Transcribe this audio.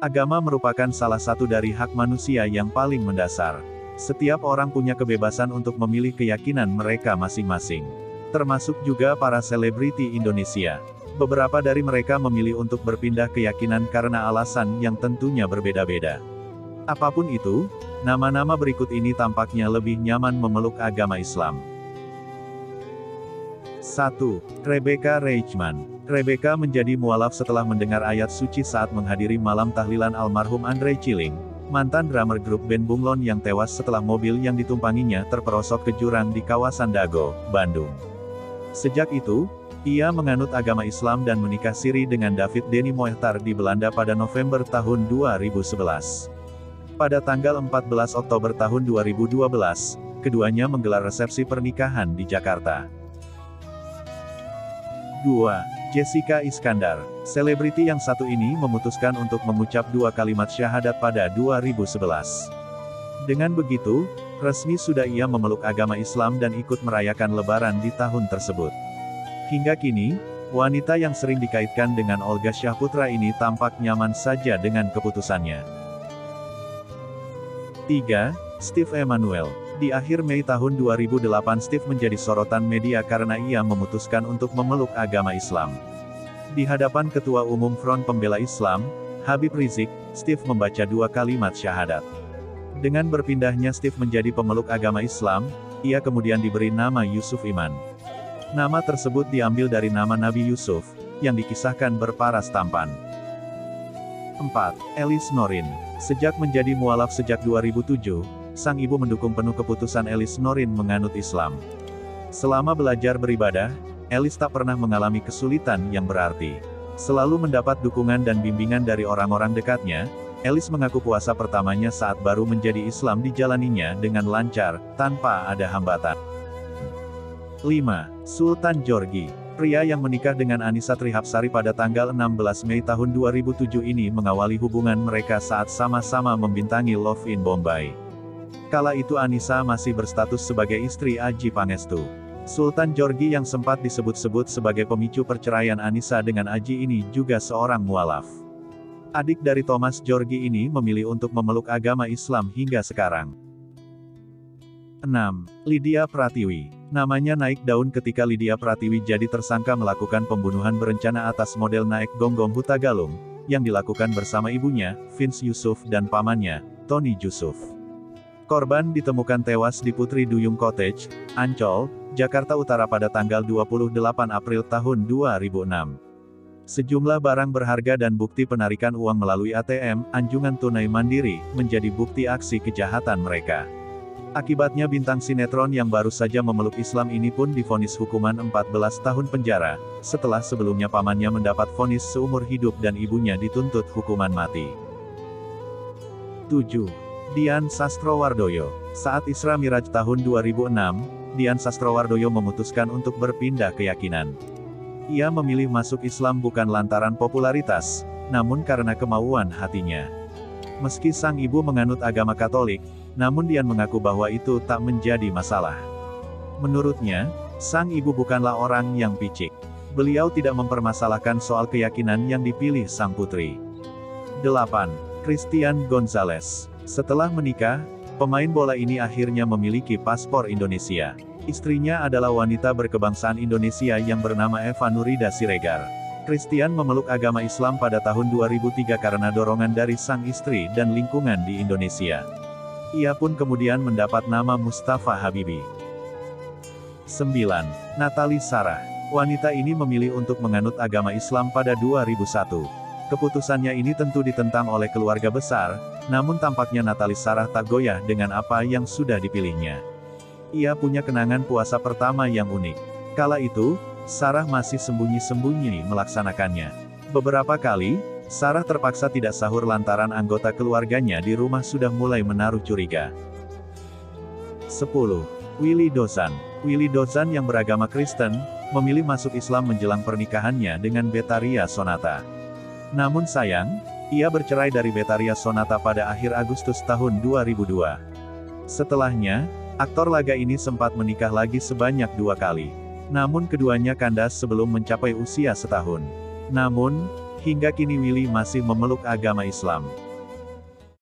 Agama merupakan salah satu dari hak manusia yang paling mendasar. Setiap orang punya kebebasan untuk memilih keyakinan mereka masing-masing. Termasuk juga para selebriti Indonesia. Beberapa dari mereka memilih untuk berpindah keyakinan karena alasan yang tentunya berbeda-beda. Apapun itu, nama-nama berikut ini tampaknya lebih nyaman memeluk agama Islam. 1. Rebecca Reichman. Rebecca menjadi mualaf setelah mendengar ayat suci saat menghadiri malam tahlilan almarhum Andre Ciling, mantan drummer grup band Bunglon yang tewas setelah mobil yang ditumpanginya terperosok ke jurang di kawasan Dago, Bandung. Sejak itu, ia menganut agama Islam dan menikah siri dengan David Denny Moechtar di Belanda pada November tahun 2011. Pada tanggal 14 Oktober tahun 2012, keduanya menggelar resepsi pernikahan di Jakarta. 2. Jessica Iskandar. Selebriti yang satu ini memutuskan untuk mengucap 2 kalimat syahadat pada 2011. Dengan begitu, resmi sudah ia memeluk agama Islam dan ikut merayakan Lebaran di tahun tersebut. Hingga kini, wanita yang sering dikaitkan dengan Olga Syahputra ini tampak nyaman saja dengan keputusannya. 3. Steve Emanuel. Di akhir Mei tahun 2008 Steve menjadi sorotan media karena ia memutuskan untuk memeluk agama Islam. Di hadapan Ketua Umum Front Pembela Islam, Habib Rizik, Steve membaca 2 kalimat syahadat. Dengan berpindahnya Steve menjadi pemeluk agama Islam, ia kemudian diberi nama Yusuf Iman. Nama tersebut diambil dari nama Nabi Yusuf, yang dikisahkan berparas tampan. 4. Elis Norin. Sejak menjadi mualaf sejak 2007, sang ibu mendukung penuh keputusan Elis Norin menganut Islam. Selama belajar beribadah, Elis tak pernah mengalami kesulitan yang berarti. Selalu mendapat dukungan dan bimbingan dari orang-orang dekatnya, Elis mengaku puasa pertamanya saat baru menjadi Islam dijalaninya dengan lancar, tanpa ada hambatan. 5. Sultan Djorghi. Pria yang menikah dengan Annisa Trihapsari pada tanggal 16 Mei tahun 2007 ini mengawali hubungan mereka saat sama-sama membintangi Love in Bombay. Kala itu Annisa masih berstatus sebagai istri Adjie Pangestu. Sultan Djorghi yang sempat disebut-sebut sebagai pemicu perceraian Annisa dengan Adjie ini juga seorang mualaf. Adik dari Thomas Djorghi ini memilih untuk memeluk agama Islam hingga sekarang. 6. Lydia Pratiwi. Namanya naik daun ketika Lydia Pratiwi jadi tersangka melakukan pembunuhan berencana atas model naik gonggong Hutagalung, yang dilakukan bersama ibunya, Vince Yusuf dan pamannya, Tony Yusuf. Korban ditemukan tewas di Putri Duyung Cottage, Ancol, Jakarta Utara pada tanggal 28 April tahun 2006. Sejumlah barang berharga dan bukti penarikan uang melalui ATM, anjungan tunai mandiri, menjadi bukti aksi kejahatan mereka. Akibatnya bintang sinetron yang baru saja memeluk Islam ini pun divonis hukuman 14 tahun penjara, setelah sebelumnya pamannya mendapat vonis seumur hidup dan ibunya dituntut hukuman mati. 7. Dian Sastrowardoyo. Saat Isra Miraj tahun 2006, Dian Sastrowardoyo memutuskan untuk berpindah keyakinan. Ia memilih masuk Islam bukan lantaran popularitas, namun karena kemauan hatinya. Meski sang ibu menganut agama Katolik, namun Dian mengaku bahwa itu tak menjadi masalah. Menurutnya, sang ibu bukanlah orang yang picik. Beliau tidak mempermasalahkan soal keyakinan yang dipilih sang putri. 8. Christian Gonzalez. Setelah menikah, pemain bola ini akhirnya memiliki paspor Indonesia. Istrinya adalah wanita berkebangsaan Indonesia yang bernama Eva Nurida Siregar. Christian memeluk agama Islam pada tahun 2003 karena dorongan dari sang istri dan lingkungan di Indonesia. Ia pun kemudian mendapat nama Mustafa Habibi. 9. Natalie Sarah. Wanita ini memilih untuk menganut agama Islam pada 2001. Keputusannya ini tentu ditentang oleh keluarga besar, namun tampaknya Natalie Sarah tak goyah dengan apa yang sudah dipilihnya. Ia punya kenangan puasa pertama yang unik. Kala itu, Sarah masih sembunyi-sembunyi melaksanakannya. Beberapa kali, Sarah terpaksa tidak sahur lantaran anggota keluarganya di rumah sudah mulai menaruh curiga. 10. Willy Dozan. Willy Dozan yang beragama Kristen, memilih masuk Islam menjelang pernikahannya dengan Betharia Sonata. Namun sayang, ia bercerai dari Betharia Sonata pada akhir Agustus tahun 2002. Setelahnya, aktor laga ini sempat menikah lagi sebanyak 2 kali. Namun keduanya kandas sebelum mencapai usia setahun. Namun, Hingga kini Willy masih memeluk agama Islam.